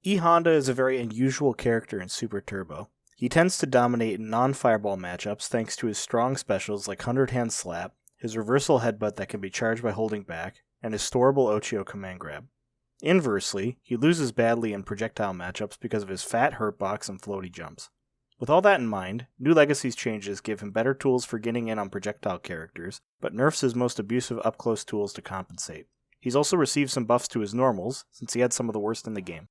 E Honda is a very unusual character in Super Turbo. He tends to dominate in non-fireball matchups thanks to his strong specials like 100 Hand Slap, his reversal headbutt that can be charged by holding back, and his storable Ochio command grab. Inversely, he loses badly in projectile matchups because of his fat hurtbox and floaty jumps. With all that in mind, New Legacy's changes give him better tools for getting in on projectile characters, but nerfs his most abusive up-close tools to compensate. He's also received some buffs to his normals, since he had some of the worst in the game.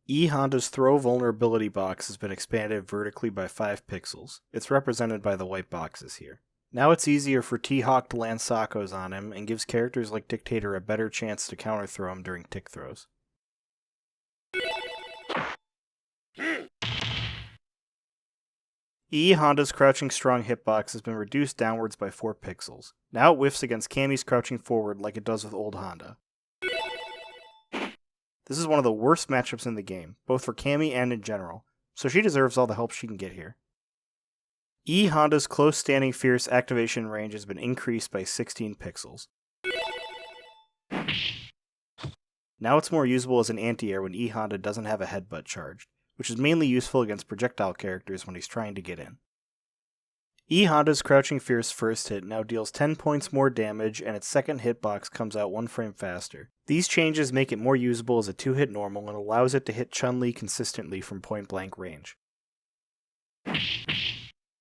E Honda's throw vulnerability box has been expanded vertically by 5 pixels. It's represented by the white boxes here. Now it's easier for T-Hawk to land Sakos on him, and gives characters like Dictator a better chance to counter-throw him during tick throws. E Honda's crouching strong hitbox has been reduced downwards by 4 pixels. Now it whiffs against Cammy's crouching forward like it does with old Honda. This is one of the worst matchups in the game, both for Cammy and in general, so she deserves all the help she can get here. E Honda's close standing fierce activation range has been increased by 16 pixels. Now it's more usable as an anti-air when E Honda doesn't have a headbutt charged, which is mainly useful against projectile characters when he's trying to get in. E Honda's crouching fierce first hit now deals 10 points more damage, and its second hitbox comes out 1 frame faster. These changes make it more usable as a 2-hit normal and allows it to hit Chun-Li consistently from point blank range.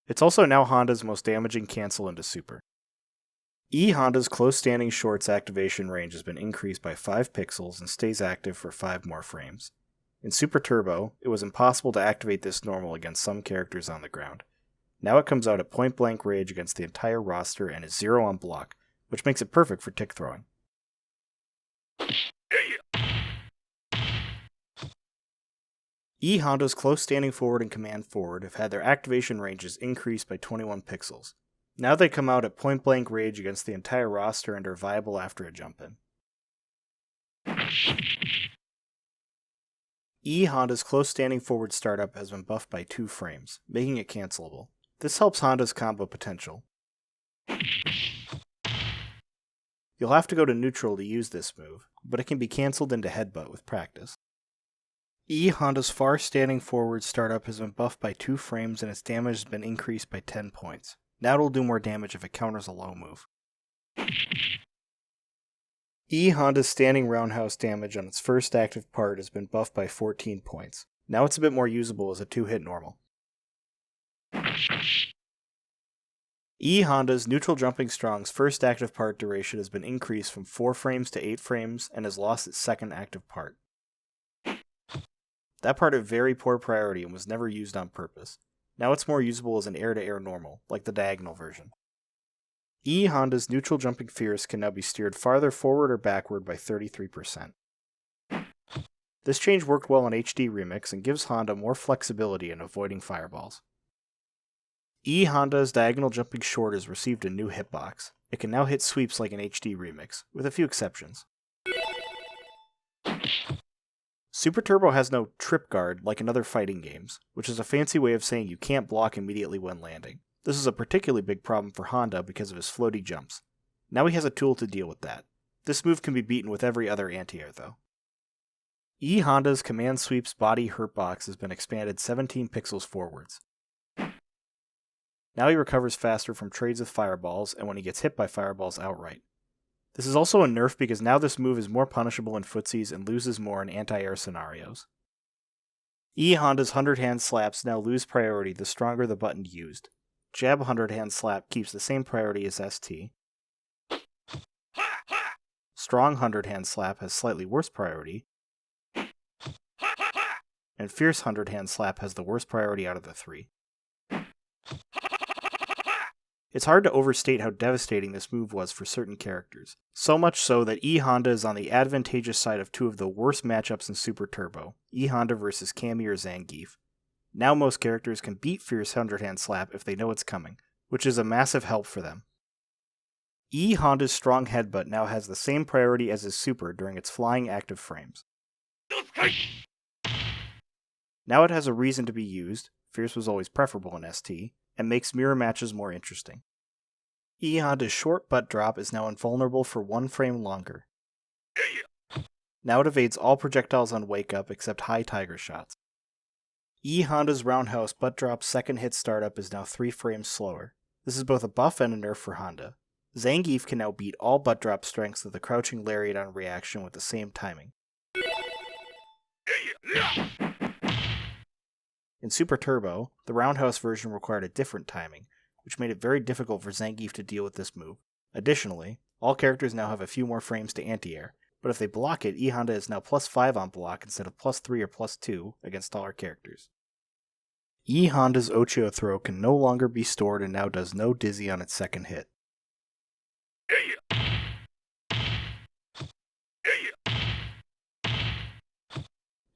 It's also now Honda's most damaging cancel into Super. E Honda's close standing shorts activation range has been increased by 5 pixels and stays active for 5 more frames. In Super Turbo, it was impossible to activate this normal against some characters on the ground. Now it comes out at point blank range against the entire roster and is 0 on block, which makes it perfect for tick throwing. E Honda's close standing forward and command forward have had their activation ranges increased by 21 pixels. Now they come out at point blank range against the entire roster and are viable after a jump in. E Honda's close standing forward startup has been buffed by 2 frames, making it cancelable. This helps Honda's combo potential. You'll have to go to neutral to use this move, but it can be cancelled into headbutt with practice. E Honda's far standing forward startup has been buffed by 2 frames and its damage has been increased by 10 points. Now it'll do more damage if it counters a low move. E Honda's standing roundhouse damage on its first active part has been buffed by 14 points. Now it's a bit more usable as a 2-hit normal. E Honda's neutral jumping strong's first active part duration has been increased from 4 frames to 8 frames and has lost its second active part. That part had very poor priority and was never used on purpose. Now it's more usable as an air-to-air normal, like the diagonal version. E Honda's neutral jumping fierce can now be steered farther forward or backward by 33%. This change worked well on HD Remix and gives Honda more flexibility in avoiding fireballs. E Honda's diagonal jumping short has received a new hitbox. It can now hit sweeps like an HD Remix, with a few exceptions. Super Turbo has no trip guard like in other fighting games, which is a fancy way of saying you can't block immediately when landing. This is a particularly big problem for Honda because of his floaty jumps. Now he has a tool to deal with that. This move can be beaten with every other anti-air though. E Honda's command sweep's body hurtbox has been expanded 17 pixels forwards. Now he recovers faster from trades with fireballs and when he gets hit by fireballs outright. This is also a nerf because now this move is more punishable in footsies and loses more in anti-air scenarios. E Honda's 100 Hand Slaps now lose priority the stronger the button used. Jab 100 Hand Slap keeps the same priority as ST. Strong 100 Hand Slap has slightly worse priority. And Fierce 100 Hand Slap has the worst priority out of the 3. It's hard to overstate how devastating this move was for certain characters, so much so that E Honda is on the advantageous side of 2 of the worst matchups in Super Turbo, E Honda versus Cammy or Zangief. Now most characters can beat Fierce 100 Hand Slap if they know it's coming, which is a massive help for them. E Honda's strong headbutt now has the same priority as his super during its flying active frames. Now it has a reason to be used, Fierce was always preferable in ST, and makes mirror matches more interesting. E Honda's short butt drop is now invulnerable for 1 frame longer. Now it evades all projectiles on Wake Up except high Tiger shots. E Honda's Roundhouse Butt Drop's second hit startup is now 3 frames slower. This is both a buff and a nerf for Honda. Zangief can now beat all butt drop strengths of the crouching lariat on reaction with the same timing. In Super Turbo, the Roundhouse version required a different timing, which made it very difficult for Zangief to deal with this move. Additionally, all characters now have a few more frames to anti-air, but if they block it, E Honda is now +5 on block instead of +3 or +2 against taller characters. E Honda's Ochio throw can no longer be stored and now does no dizzy on its second hit.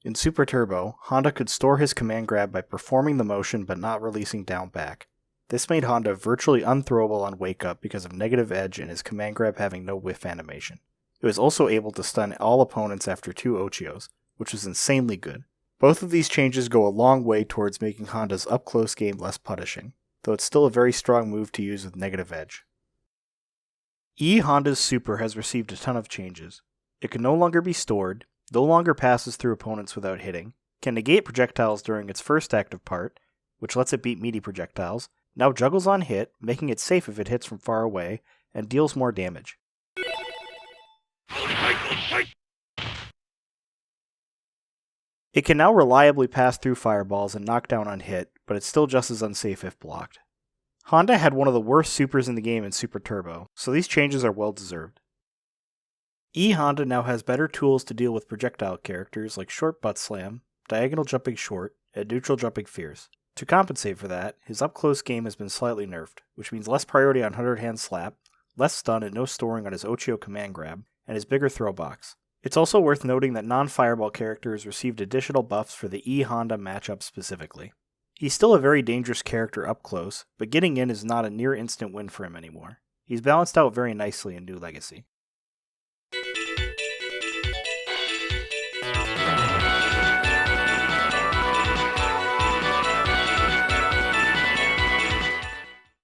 In Super Turbo, Honda could store his command grab by performing the motion but not releasing down back. This made Honda virtually unthrowable on Wake Up because of negative edge and his command grab having no whiff animation. It was also able to stun all opponents after 2 Ochios, which was insanely good. Both of these changes go a long way towards making Honda's up-close game less punishing, though it's still a very strong move to use with negative edge. E Honda's Super has received a ton of changes. It can no longer be stored, no longer passes through opponents without hitting, can negate projectiles during its first active part, which lets it beat meaty projectiles, now juggles on hit, making it safe if it hits from far away, and deals more damage. It can now reliably pass through fireballs and knock down on hit, but it's still just as unsafe if blocked. Honda had one of the worst supers in the game in Super Turbo, so these changes are well deserved. E Honda now has better tools to deal with projectile characters like short butt slam, diagonal jumping short, and neutral jumping fierce. To compensate for that, his up-close game has been slightly nerfed, which means less priority on 100-hand slap, less stun and no storing on his Ochio command grab, and his bigger throw box. It's also worth noting that non-fireball characters received additional buffs for the E Honda matchup specifically. He's still a very dangerous character up close, but getting in is not a near instant win for him anymore. He's balanced out very nicely in New Legacy.